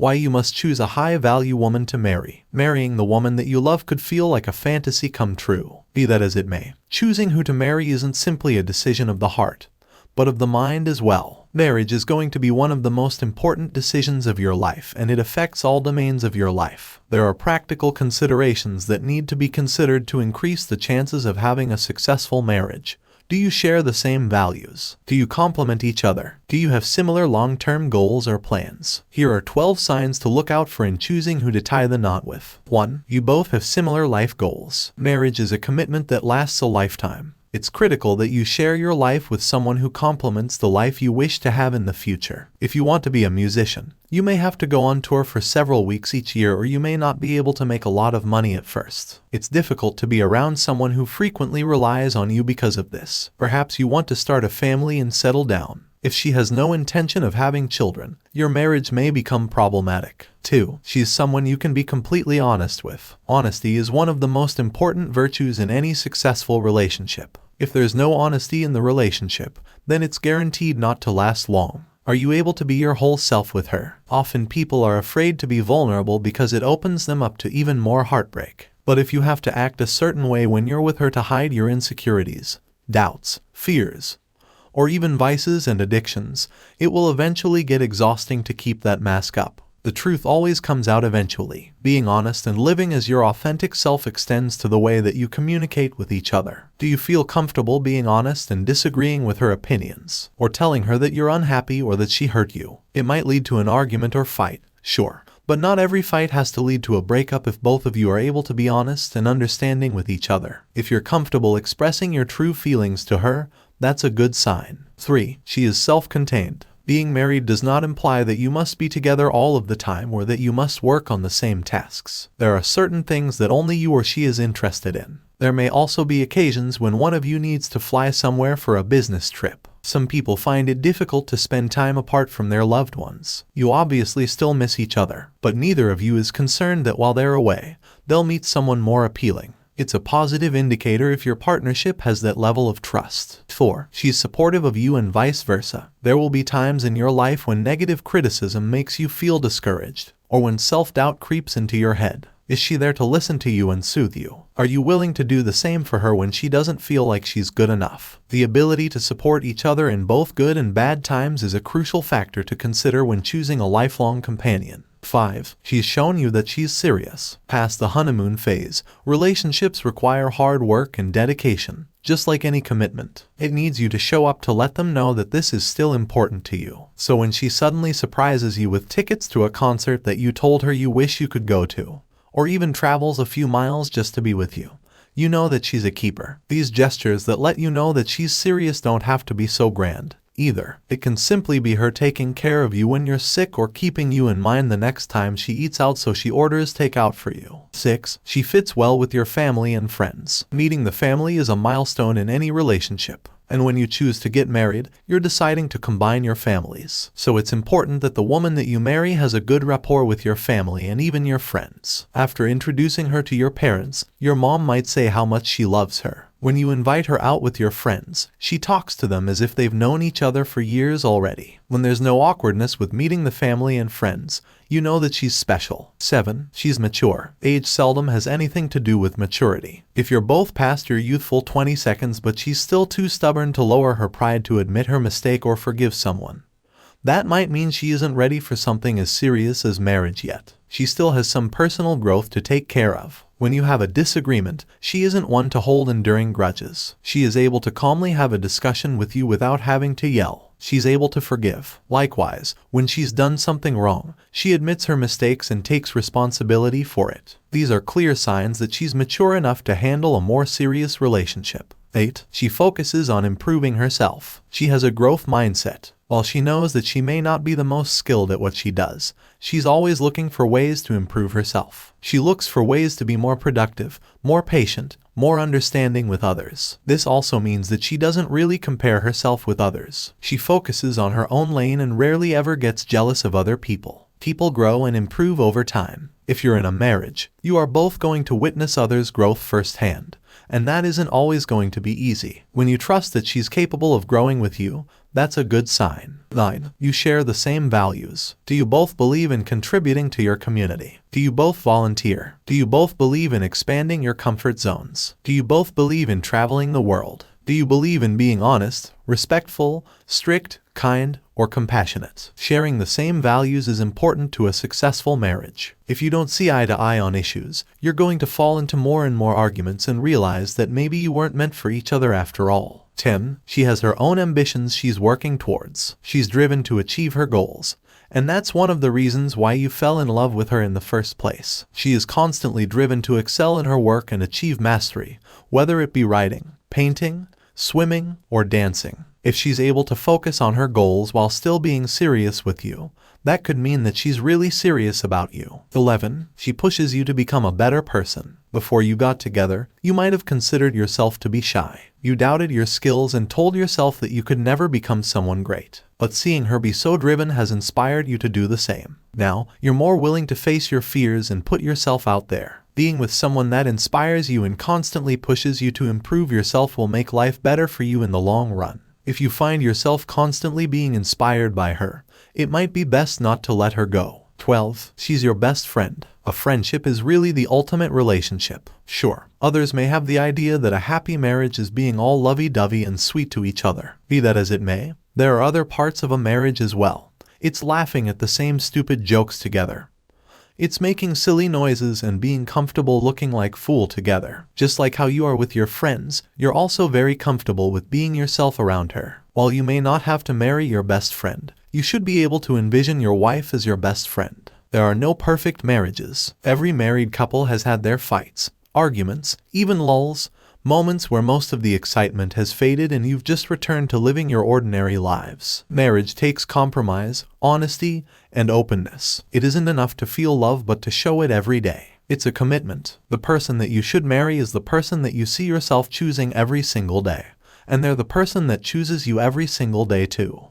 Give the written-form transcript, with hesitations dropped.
Why you must choose a high-value woman to marry. Marrying the woman that you love could feel like a fantasy come true. Be that as it may, choosing who to marry isn't simply a decision of the heart, but of the mind as well. Marriage is going to be one of the most important decisions of your life, and it affects all domains of your life. There are practical considerations that need to be considered to increase the chances of having a successful marriage. Do you share the same values? Do you complement each other? Do you have similar long-term goals or plans? Here are 12 signs to look out for in choosing who to tie the knot with. 1. You both have similar life goals. Marriage is a commitment that lasts a lifetime. It's critical that you share your life with someone who complements the life you wish to have in the future. If you want to be a musician, you may have to go on tour for several weeks each year, or you may not be able to make a lot of money at first. It's difficult to be around someone who frequently relies on you because of this. Perhaps you want to start a family and settle down. If she has no intention of having children, your marriage may become problematic. 2. She's someone you can be completely honest with. Honesty is one of the most important virtues in any successful relationship. If there's no honesty in the relationship, then it's guaranteed not to last long. Are you able to be your whole self with her? Often people are afraid to be vulnerable because it opens them up to even more heartbreak. But if you have to act a certain way when you're with her to hide your insecurities, doubts, fears, or even vices and addictions, it will eventually get exhausting to keep that mask up. The truth always comes out eventually. Being honest and living as your authentic self extends to the way that you communicate with each other. Do you feel comfortable being honest and disagreeing with her opinions, or telling her that you're unhappy or that she hurt you? It might lead to an argument or fight, sure, but not every fight has to lead to a breakup if both of you are able to be honest and understanding with each other. If you're comfortable expressing your true feelings to her, that's a good sign. 3. She is self-contained. Being married does not imply that you must be together all of the time or that you must work on the same tasks. There are certain things that only you or she is interested in. There may also be occasions when one of you needs to fly somewhere for a business trip. Some people find it difficult to spend time apart from their loved ones. You obviously still miss each other, but neither of you is concerned that while they're away, they'll meet someone more appealing. It's a positive indicator if your partnership has that level of trust. 4. She's supportive of you and vice versa. There will be times in your life when negative criticism makes you feel discouraged, or when self-doubt creeps into your head. Is she there to listen to you and soothe you? Are you willing to do the same for her when she doesn't feel like she's good enough? The ability to support each other in both good and bad times is a crucial factor to consider when choosing a lifelong companion. 5. She's shown you that she's serious. Past the honeymoon phase, relationships require hard work and dedication. Just like any commitment, it needs you to show up to let them know that this is still important to you. So when she suddenly surprises you with tickets to a concert that you told her you wish you could go to, or even travels a few miles just to be with you, you know that she's a keeper. These gestures that let you know that she's serious don't have to be so grand either. It can simply be her taking care of you when you're sick or keeping you in mind the next time she eats out, so she orders takeout for you. 6. She fits well with your family and friends. Meeting the family is a milestone in any relationship. And when you choose to get married, you're deciding to combine your families. So it's important that the woman that you marry has a good rapport with your family and even your friends. After introducing her to your parents, your mom might say how much she loves her. When you invite her out with your friends, she talks to them as if they've known each other for years already. When there's no awkwardness with meeting the family and friends, you know that she's special. 7. She's mature. Age seldom has anything to do with maturity. If you're both past your youthful 20 seconds but she's still too stubborn to lower her pride to admit her mistake or forgive someone, that might mean she isn't ready for something as serious as marriage yet. She still has some personal growth to take care of. When you have a disagreement, she isn't one to hold enduring grudges. She is able to calmly have a discussion with you without having to yell. She's able to forgive. Likewise, when she's done something wrong, she admits her mistakes and takes responsibility for it. These are clear signs that she's mature enough to handle a more serious relationship. 8. She focuses on improving herself. She has a growth mindset. While she knows that she may not be the most skilled at what she does, she's always looking for ways to improve herself. She looks for ways to be more productive, more patient, more understanding with others. This also means that she doesn't really compare herself with others. She focuses on her own lane and rarely ever gets jealous of other people. People grow and improve over time. If you're in a marriage, you are both going to witness others' growth firsthand, and that isn't always going to be easy. When you trust that she's capable of growing with you, That's a good sign. 9. You share the same values. Do you both believe in contributing to your community? Do you both volunteer? Do you both believe in expanding your comfort zones? Do you both believe in traveling the world? Do you believe in being honest, respectful, strict, kind, or compassionate? Sharing the same values is important to a successful marriage. If you don't see eye to eye on issues, you're going to fall into more and more arguments and realize that maybe you weren't meant for each other after all. 10. She has her own ambitions she's working towards. She's driven to achieve her goals. And that's one of the reasons why you fell in love with her in the first place. She is constantly driven to excel in her work and achieve mastery, whether it be writing, painting, swimming, or dancing. If she's able to focus on her goals while still being serious with you, that could mean that she's really serious about you. 11. She pushes you to become a better person. Before you got together, you might have considered yourself to be shy. You doubted your skills and told yourself that you could never become someone great. But seeing her be so driven has inspired you to do the same. Now, you're more willing to face your fears and put yourself out there. Being with someone that inspires you and constantly pushes you to improve yourself will make life better for you in the long run. If you find yourself constantly being inspired by her, it might be best not to let her go. 12. She's your best friend. A friendship is really the ultimate relationship. Sure, others may have the idea that a happy marriage is being all lovey-dovey and sweet to each other. Be that as it may, there are other parts of a marriage as well. It's laughing at the same stupid jokes together. It's making silly noises and being comfortable looking like fool together. Just like how you are with your friends, you're also very comfortable with being yourself around her. While you may not have to marry your best friend, you should be able to envision your wife as your best friend. There are no perfect marriages. Every married couple has had their fights, arguments, even lulls, moments where most of the excitement has faded and you've just returned to living your ordinary lives. Marriage takes compromise, honesty, and openness. It isn't enough to feel love but to show it every day. It's a commitment. The person that you should marry is the person that you see yourself choosing every single day. And they're the person that chooses you every single day too.